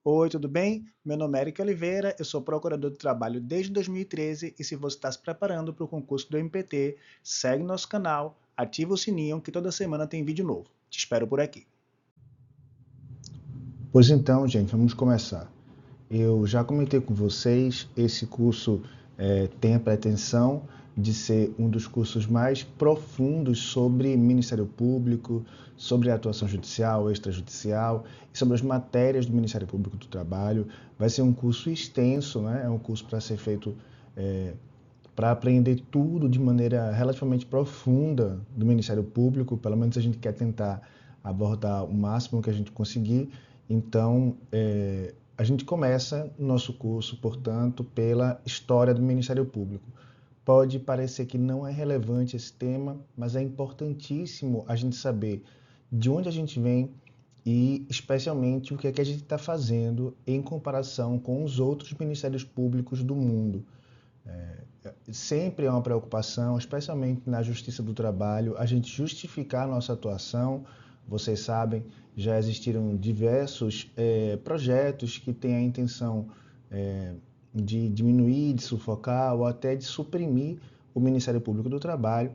Oi, tudo bem? Meu nome é Eric Oliveira, eu sou procurador de trabalho desde 2013 e se você está se preparando para o concurso do MPT, segue nosso canal, ativa o sininho que toda semana tem vídeo novo. Te espero por aqui. Pois então, gente, vamos começar. Eu já comentei com vocês, esse curso tem a pretensão de ser um dos cursos mais profundos sobre Ministério Público, sobre a atuação judicial, extrajudicial e sobre as matérias do Ministério Público do Trabalho. Vai ser um curso extenso, né? É um curso para ser feito para aprender tudo de maneira relativamente profunda do Ministério Público. Pelo menos a gente quer tentar abordar o máximo que a gente conseguir. Então, a gente começa nosso curso, portanto, pela história do Ministério Público. Pode parecer que não é relevante esse tema, mas é importantíssimo a gente saber de onde a gente vem e, especialmente, o que é que a gente está fazendo em comparação com os outros ministérios públicos do mundo. Sempre é uma preocupação, especialmente na Justiça do Trabalho, a gente justificar a nossa atuação. Vocês sabem, já existiram diversos projetos que têm a intenção de diminuir, de sufocar ou até de suprimir o Ministério Público do Trabalho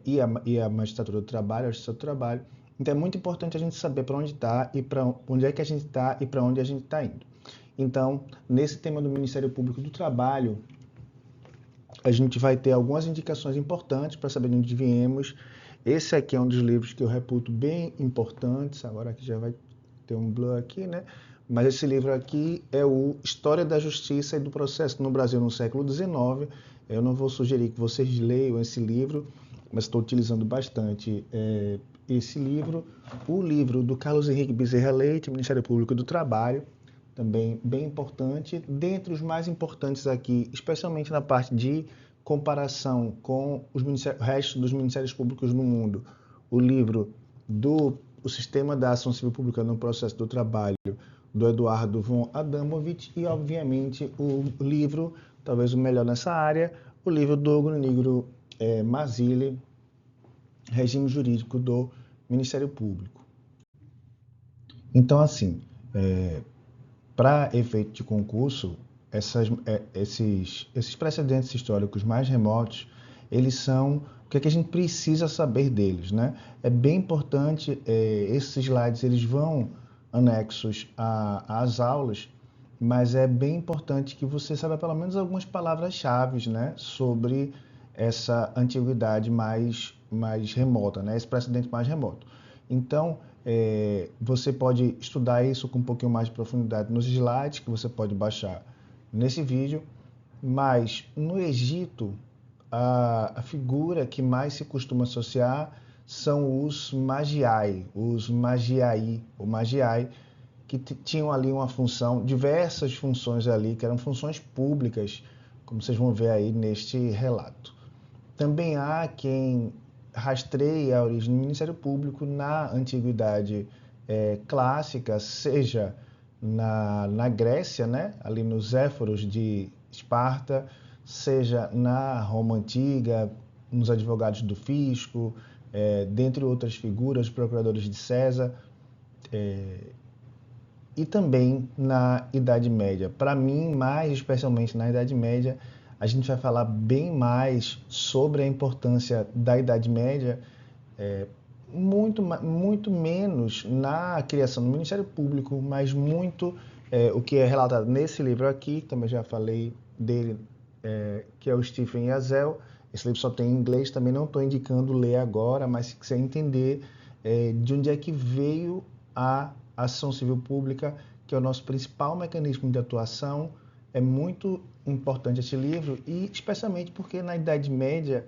e a Magistratura do Trabalho, a Justiça do Trabalho. Então é muito importante a gente saber para onde está e para onde é que a gente está e para onde a gente está indo. Então, nesse tema do Ministério Público do Trabalho, a gente vai ter algumas indicações importantes para saber de onde viemos. Esse aqui é um dos livros que eu reputo bem importantes. Agora aqui já vai ter um blur aqui, né? Mas esse livro aqui é o História da Justiça e do Processo no Brasil no século XIX. Eu não vou sugerir que vocês leiam esse livro, mas estou utilizando bastante esse livro. O livro do Carlos Henrique Bezerra Leite, Ministério Público do Trabalho, também bem importante. Dentre os mais importantes aqui, especialmente na parte de comparação com o resto dos ministérios públicos no mundo, o livro do O Sistema da Ação Civil Pública no Processo do Trabalho, do Eduardo von Adamovich, e, obviamente, o livro, talvez o melhor nessa área, o livro do Negro Mazzilli, Regime Jurídico do Ministério Público. Então, assim, para efeito de concurso, esses precedentes históricos mais remotos, eles são o que a gente precisa saber deles, né? É bem importante, esses slides eles vão anexos às aulas, mas é bem importante que você saiba pelo menos algumas palavras-chave, né, sobre essa antiguidade mais remota, né, esse precedente mais remoto. Então, você pode estudar isso com um pouquinho mais de profundidade nos slides que você pode baixar nesse vídeo, mas no Egito, a figura que mais se costuma associar são os magiai, ou magiai, que tinham ali uma função, diversas funções ali, que eram funções públicas, como vocês vão ver aí neste relato. Também há quem rastreie a origem do Ministério Público na antiguidade clássica, seja na Grécia, né, ali nos Éforos de Esparta, seja na Roma Antiga, nos advogados do fisco, dentre outras figuras, procuradores de César, e também na Idade Média. Para mim, mais especialmente na Idade Média, a gente vai falar bem mais sobre a importância da Idade Média, muito menos na criação do Ministério Público, mas muito o que é relatado nesse livro aqui, também já falei dele, que é o Stephen Yazell. Esse livro só tem em inglês, também não estou indicando ler agora, mas se quiser entender de onde é que veio a ação civil pública, que é o nosso principal mecanismo de atuação, é muito importante esse livro, e especialmente porque na Idade Média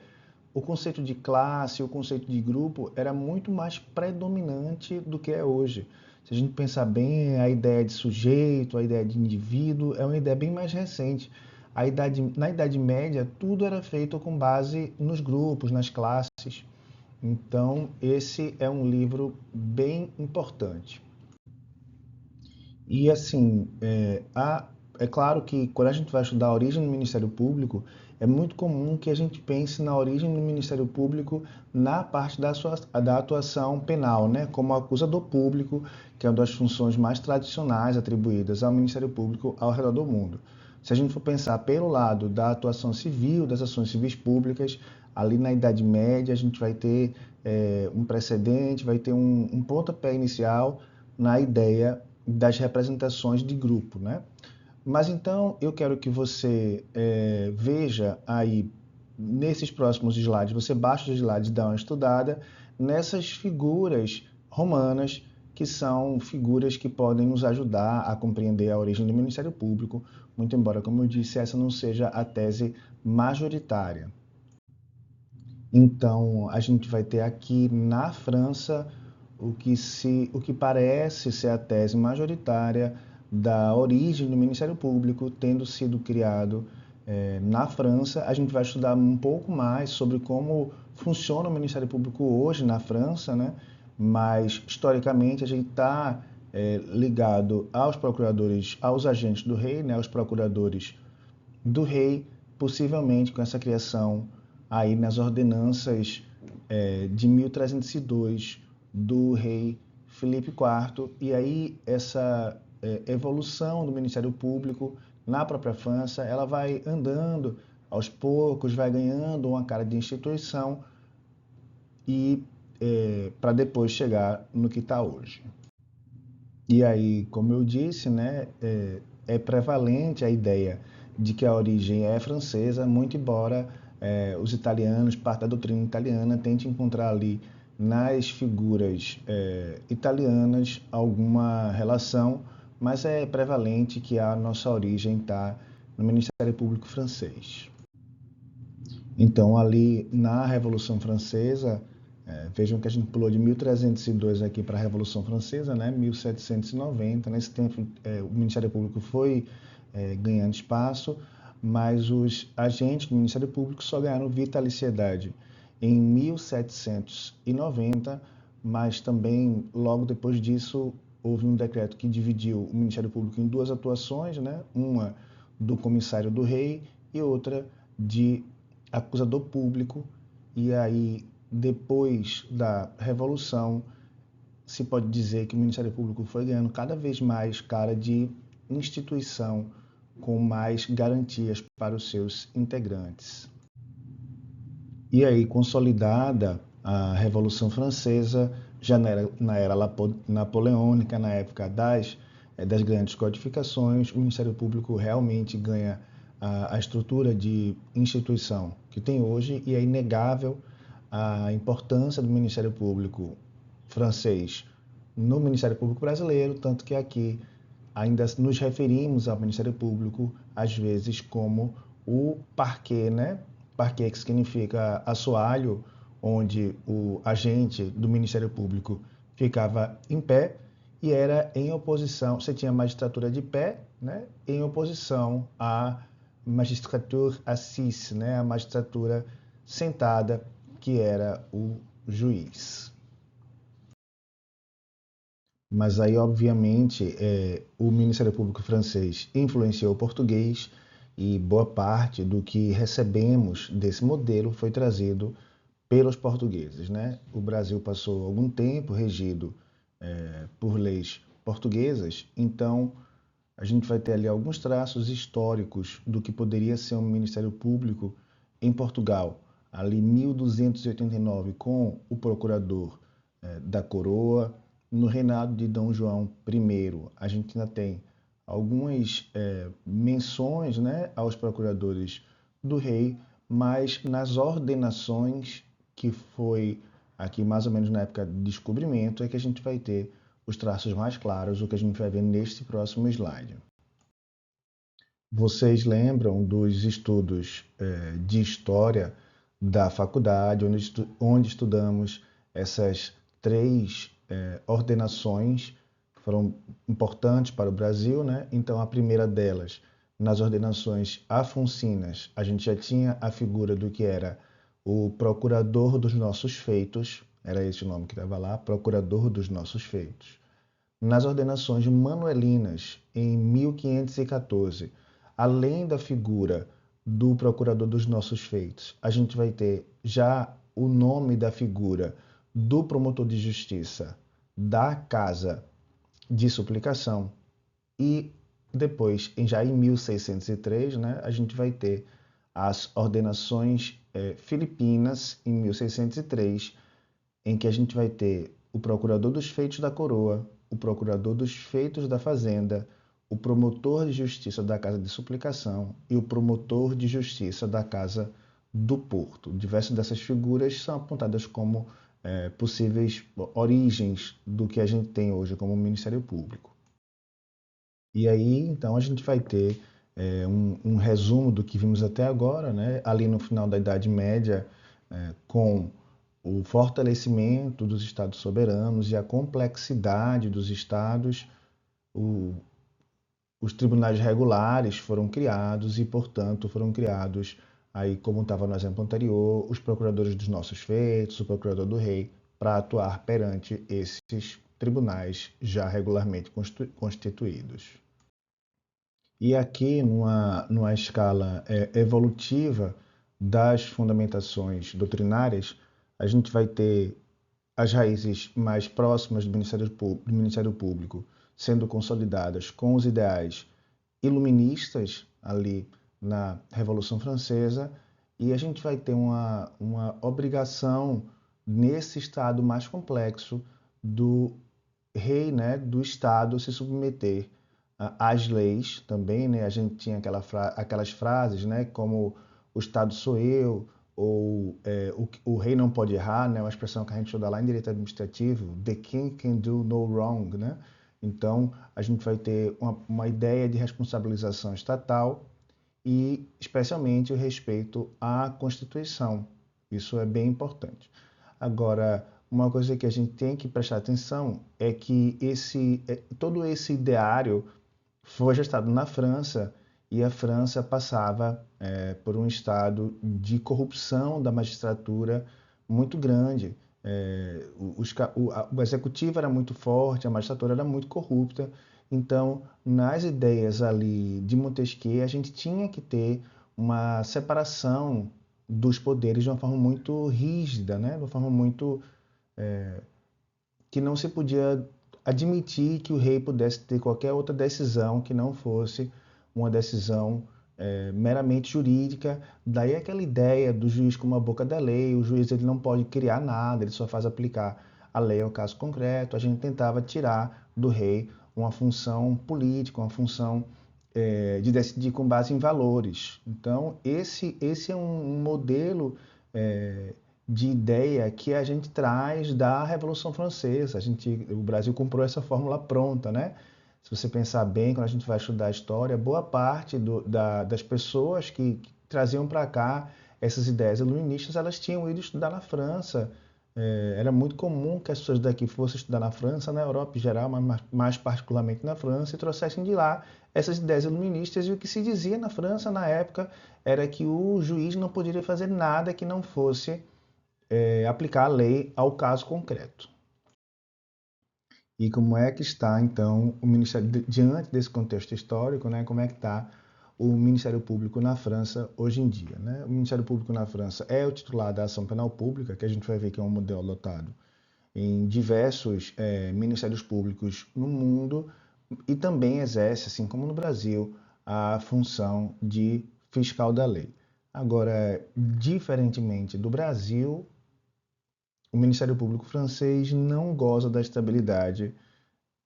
o conceito de classe, o conceito de grupo era muito mais predominante do que é hoje. Se a gente pensar bem, a ideia de sujeito, a ideia de indivíduo é uma ideia bem mais recente. Na Idade Média, tudo era feito com base nos grupos, nas classes. Então, esse é um livro bem importante. E assim, é claro que quando a gente vai estudar a origem do Ministério Público, é muito comum que a gente pense na origem do Ministério Público na parte da atuação penal, né? Como acusador público, que é uma das funções mais tradicionais atribuídas ao Ministério Público ao redor do mundo. Se a gente for pensar pelo lado da atuação civil, das ações civis públicas, ali na Idade Média a gente vai ter um precedente, vai ter um pontapé inicial na ideia das representações de grupo, né? Mas então eu quero que você veja aí nesses próximos slides, você baixa os slides e dá uma estudada nessas figuras romanas que são figuras que podem nos ajudar a compreender a origem do Ministério Público, muito embora, como eu disse, essa não seja a tese majoritária. Então, a gente vai ter aqui na França o que parece ser a tese majoritária da origem do Ministério Público, tendo sido criado na França. A gente vai estudar um pouco mais sobre como funciona o Ministério Público hoje na França, né? Mas historicamente a gente está ligado aos procuradores, aos agentes do rei, né? Aos procuradores do rei, possivelmente com essa criação aí nas ordenanças de 1302 do rei Filipe IV, e aí essa evolução do Ministério Público na própria França, ela vai andando aos poucos, vai ganhando uma cara de instituição e para depois chegar no que está hoje. E aí, como eu disse, né, é prevalente a ideia de que a origem é francesa, muito embora os italianos, parte da doutrina italiana, tente encontrar ali nas figuras italianas alguma relação, mas é prevalente que a nossa origem está no Ministério Público francês. Então, ali na Revolução Francesa, vejam que a gente pulou de 1302 aqui para a Revolução Francesa, né? 1790. Nesse tempo, o Ministério Público foi ganhando espaço, mas os agentes do Ministério Público só ganharam vitaliciedade em 1790, mas também, logo depois disso, houve um decreto que dividiu o Ministério Público em duas atuações, né? Uma do comissário do rei e outra de acusador público. E aí, depois da Revolução, se pode dizer que o Ministério Público foi ganhando cada vez mais cara de instituição com mais garantias para os seus integrantes. E aí, consolidada a Revolução Francesa, já na era napoleônica, na época das grandes codificações, o Ministério Público realmente ganha a estrutura de instituição que tem hoje, e é inegável a importância do Ministério Público francês no Ministério Público brasileiro, tanto que aqui ainda nos referimos ao Ministério Público, às vezes, como o parquet, né? Parquet, que significa assoalho, onde o agente do Ministério Público ficava em pé e era em oposição, você tinha a magistratura de pé, né? Em oposição à magistrature assise, né? A magistratura sentada, que era o juiz. Mas aí, obviamente, o Ministério Público francês influenciou o português e boa parte do que recebemos desse modelo foi trazido pelos portugueses, né? O Brasil passou algum tempo regido por leis portuguesas, então a gente vai ter ali alguns traços históricos do que poderia ser um Ministério Público em Portugal, ali 1289, com o procurador da coroa. No reinado de Dom João I, a gente ainda tem algumas menções, né, aos procuradores do rei, mas nas ordenações, que foi aqui mais ou menos na época de descobrimento, é que a gente vai ter os traços mais claros, o que a gente vai ver neste próximo slide. Vocês lembram dos estudos de história da faculdade, onde estudamos essas três ordenações que foram importantes para o Brasil, né? Então, a primeira delas, nas ordenações afoncinas, a gente já tinha a figura do que era o procurador dos nossos feitos, era esse o nome que estava lá, procurador dos nossos feitos. Nas ordenações manuelinas, em 1514, além da figura do procurador dos nossos feitos, a gente vai ter já o nome da figura do promotor de justiça da casa de suplicação e depois, já em 1603, né, a gente vai ter as ordenações filipinas em 1603, em que a gente vai ter o procurador dos feitos da coroa, o procurador dos feitos da fazenda, o promotor de justiça da casa de suplicação e o promotor de justiça da casa do porto. Diversas dessas figuras são apontadas como possíveis origens do que a gente tem hoje como Ministério Público. E aí, então, a gente vai ter um resumo do que vimos até agora, né? Ali no final da Idade Média, com o fortalecimento dos estados soberanos e a complexidade dos estados, os tribunais regulares foram criados e, portanto, foram criados, aí, como estava no exemplo anterior, os procuradores dos nossos feitos, o procurador do rei, para atuar perante esses tribunais já regularmente constituídos. E aqui, numa escala evolutiva das fundamentações doutrinárias, a gente vai ter as raízes mais próximas do Ministério Público sendo consolidadas com os ideais iluministas ali na Revolução Francesa, e a gente vai ter uma obrigação nesse estado mais complexo do rei, né, do Estado se submeter às leis também, né? A gente tinha aquelas frases, né, como o Estado sou eu, ou o rei não pode errar, né, uma expressão que a gente estuda lá em direito administrativo, the king can do no wrong, né? Então, a gente vai ter uma ideia de responsabilização estatal e, especialmente, o respeito à Constituição. Isso é bem importante. Agora, uma coisa que a gente tem que prestar atenção é que todo esse ideário foi gestado na França e a França passava por um estado de corrupção da magistratura muito grande. O executivo era muito forte, a magistratura era muito corrupta. Então, nas ideias ali de Montesquieu, a gente tinha que ter uma separação dos poderes de uma forma muito rígida, né? De uma forma muito que não se podia admitir que o rei pudesse ter qualquer outra decisão que não fosse uma decisão meramente jurídica. Daí aquela ideia do juiz como a boca da lei, o juiz ele não pode criar nada, ele só faz aplicar a lei ao caso concreto. A gente tentava tirar do rei uma função política, uma função de decidir com base em valores. Então, esse é um modelo de ideia que a gente traz da Revolução Francesa. O Brasil comprou essa fórmula pronta, né? Se você pensar bem, quando a gente vai estudar a história, boa parte das pessoas que traziam para cá essas ideias iluministas, elas tinham ido estudar na França. Era muito comum que as pessoas daqui fossem estudar na França, na Europa em geral, mas mais particularmente na França, e trouxessem de lá essas ideias iluministas. E o que se dizia na França na época era que o juiz não poderia fazer nada que não fosse aplicar a lei ao caso concreto. E como é que está, então, o Ministério, diante desse contexto histórico, né, como é que está o Ministério Público na França hoje em dia, né? O Ministério Público na França é o titular da ação penal pública, que a gente vai ver que é um modelo adotado em diversos ministérios públicos no mundo, e também exerce, assim como no Brasil, a função de fiscal da lei. Agora, diferentemente do Brasil, o Ministério Público francês não goza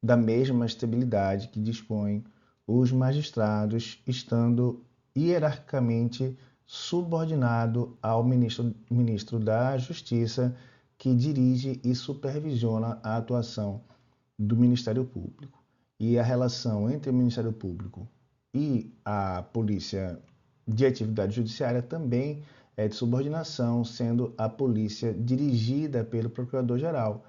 da mesma estabilidade que dispõem os magistrados, estando hierarquicamente subordinado ao ministro da Justiça, que dirige e supervisiona a atuação do Ministério Público. E a relação entre o Ministério Público e a Polícia de Atividade Judiciária também é de subordinação, sendo a polícia dirigida pelo Procurador-Geral,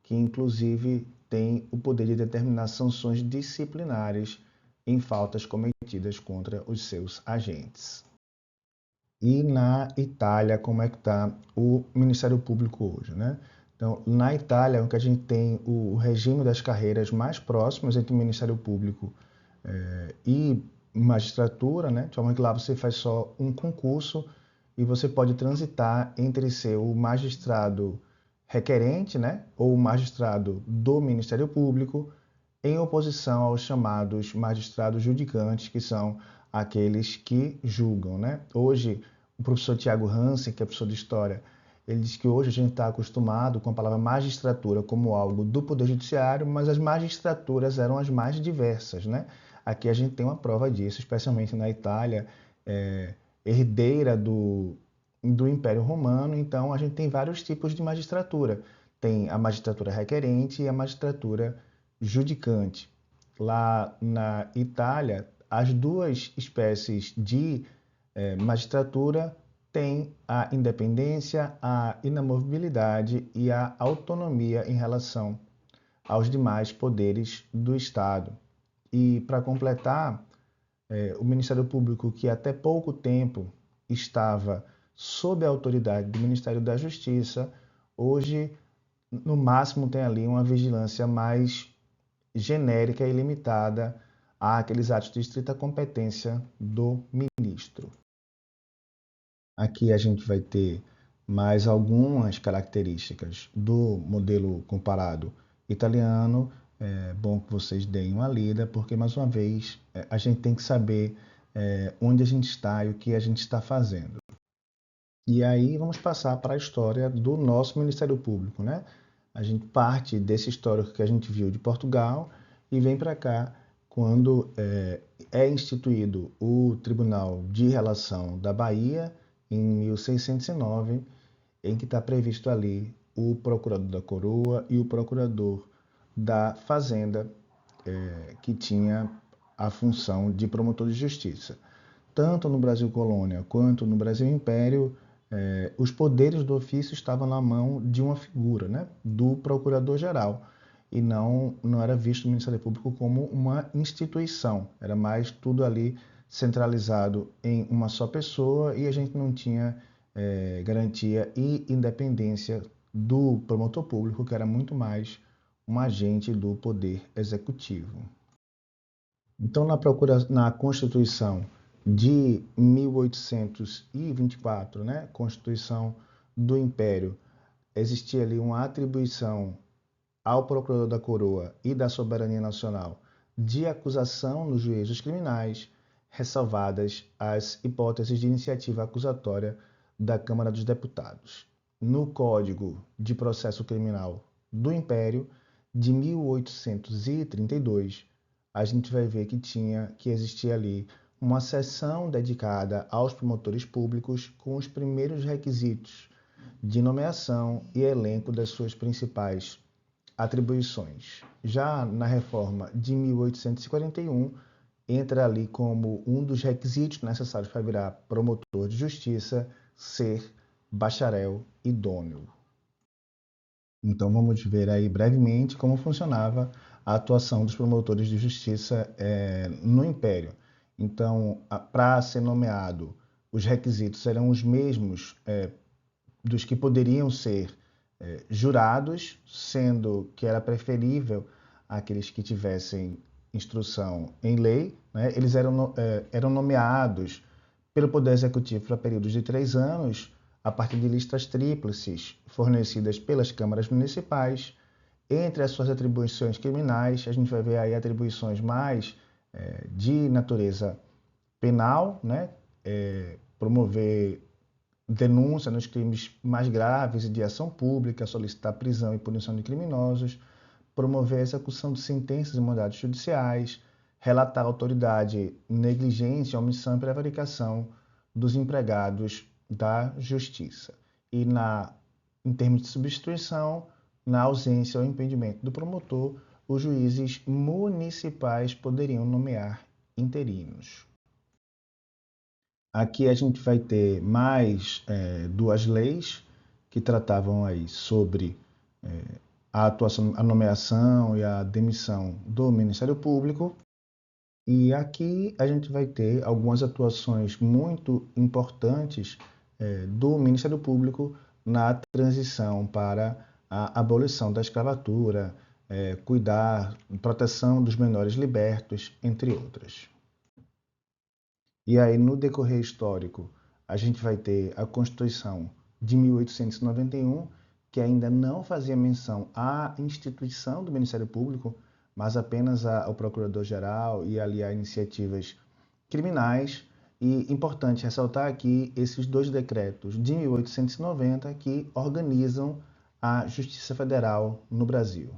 que inclusive tem o poder de determinar sanções disciplinares em faltas cometidas contra os seus agentes. E na Itália, como é que está o Ministério Público hoje, né? Então, na Itália, o que a gente tem o regime das carreiras mais próximas entre o Ministério Público e magistratura, né? De forma que lá você faz só um concurso e você pode transitar entre ser o magistrado requerente, né? Ou o magistrado do Ministério Público, em oposição aos chamados magistrados judicantes, que são aqueles que julgam, né? Hoje, o professor Tiago Hansen, que é professor de História, ele diz que hoje a gente está acostumado com a palavra magistratura como algo do Poder Judiciário, mas as magistraturas eram as mais diversas, né? Aqui a gente tem uma prova disso, especialmente na Itália, herdeira do Império Romano, então a gente tem vários tipos de magistratura. Tem a magistratura requerente e a magistratura judicante. Lá na Itália, as duas espécies de magistratura têm a independência, a inamovibilidade e a autonomia em relação aos demais poderes do Estado. E para completar, o Ministério Público, que até pouco tempo estava sob a autoridade do Ministério da Justiça, hoje, no máximo, tem ali uma vigilância mais genérica e limitada àqueles atos de estrita competência do ministro. Aqui a gente vai ter mais algumas características do modelo comparado italiano. É bom que vocês deem uma lida, porque, mais uma vez, a gente tem que saber onde a gente está e o que a gente está fazendo. E aí vamos passar para a história do nosso Ministério Público, né? A gente parte desse histórico que a gente viu de Portugal e vem para cá quando é instituído o Tribunal de Relação da Bahia, em 1609, em que está previsto ali o Procurador da Coroa e o Procurador da Fazenda, que tinha a função de promotor de justiça. Tanto no Brasil Colônia quanto no Brasil Império, os poderes do ofício estavam na mão de uma figura, né, do Procurador-Geral, e não era visto o Ministério Público como uma instituição, era mais tudo ali centralizado em uma só pessoa e a gente não tinha garantia e independência do promotor público, que era muito mais um agente do poder executivo. Então, na Constituição de 1824, né, Constituição do Império, existia ali uma atribuição ao Procurador da Coroa e da Soberania Nacional de acusação nos juízos criminais, ressalvadas as hipóteses de iniciativa acusatória da Câmara dos Deputados. No Código de Processo Criminal do Império, de 1832, a gente vai ver que existia ali uma seção dedicada aos promotores públicos com os primeiros requisitos de nomeação e elenco das suas principais atribuições. Já na reforma de 1841, entra ali como um dos requisitos necessários para virar promotor de justiça ser bacharel idôneo. Então vamos ver aí brevemente como funcionava a atuação dos promotores de justiça no Império. Então, para ser nomeado, os requisitos eram os mesmos dos que poderiam ser jurados, sendo que era preferível aqueles que tivessem instrução em lei, né? Eles eram nomeados pelo Poder Executivo para períodos de 3 anos, a partir de listas tríplices fornecidas pelas câmaras municipais. Entre as suas atribuições criminais, a gente vai ver aí atribuições mais de natureza penal, né? Promover denúncia nos crimes mais graves e de ação pública, solicitar prisão e punição de criminosos, promover a execução de sentenças e mandados judiciais, relatar à autoridade negligência, omissão e prevaricação dos empregados da justiça. E em termos de substituição, na ausência ou impedimento do promotor, os juízes municipais poderiam nomear interinos. Aqui a gente vai ter mais 2 leis que tratavam aí sobre a atuação, a nomeação e a demissão do Ministério Público. E aqui a gente vai ter algumas atuações muito importantes do Ministério Público na transição para a abolição da escravatura, cuidar, proteção dos menores libertos, entre outras. E aí, no decorrer histórico, a gente vai ter a Constituição de 1891, que ainda não fazia menção à instituição do Ministério Público, mas apenas ao Procurador-Geral e ali a iniciativas criminais. E importante ressaltar aqui esses dois decretos de 1890 que organizam a Justiça Federal no Brasil.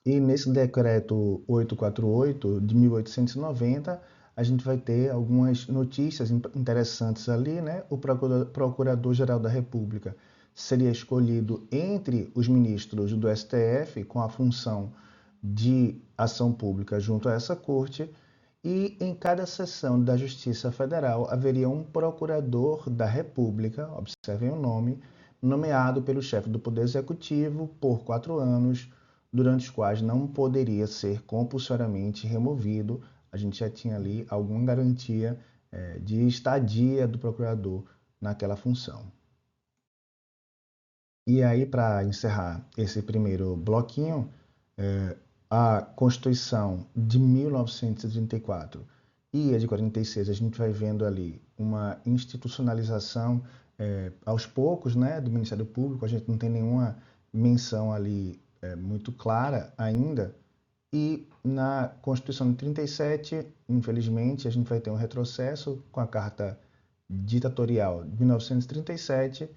E nesse decreto 848 de 1890, a gente vai ter algumas notícias interessantes ali, né? O Procurador-Geral da República seria escolhido entre os ministros do STF com a função de ação pública junto a essa corte, e em cada seção da Justiça Federal haveria um procurador da República, observem o nome, nomeado pelo chefe do Poder Executivo por 4 anos, durante os quais não poderia ser compulsoriamente removido. A gente já tinha ali alguma garantia de estadia do procurador naquela função. E aí, para encerrar esse primeiro bloquinho, a Constituição de 1934 e a de 46, a gente vai vendo ali uma institucionalização aos poucos, né, do Ministério Público. A gente não tem nenhuma menção ali muito clara ainda. E na Constituição de 37, infelizmente, a gente vai ter um retrocesso com a Carta Ditatorial de 1937,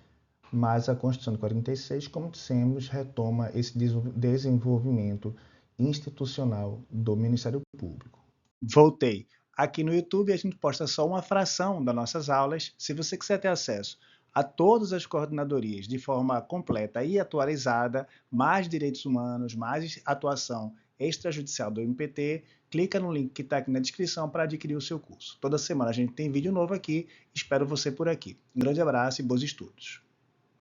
mas a Constituição de 46, como dissemos, retoma esse desenvolvimento institucional do Ministério Público. Voltei. Aqui no YouTube a gente posta só uma fração das nossas aulas. Se você quiser ter acesso a todas as coordenadorias de forma completa e atualizada, mais direitos humanos, mais atuação extrajudicial do MPT, clica no link que está aqui na descrição para adquirir o seu curso. Toda semana a gente tem vídeo novo aqui. Espero você por aqui. Um grande abraço e bons estudos.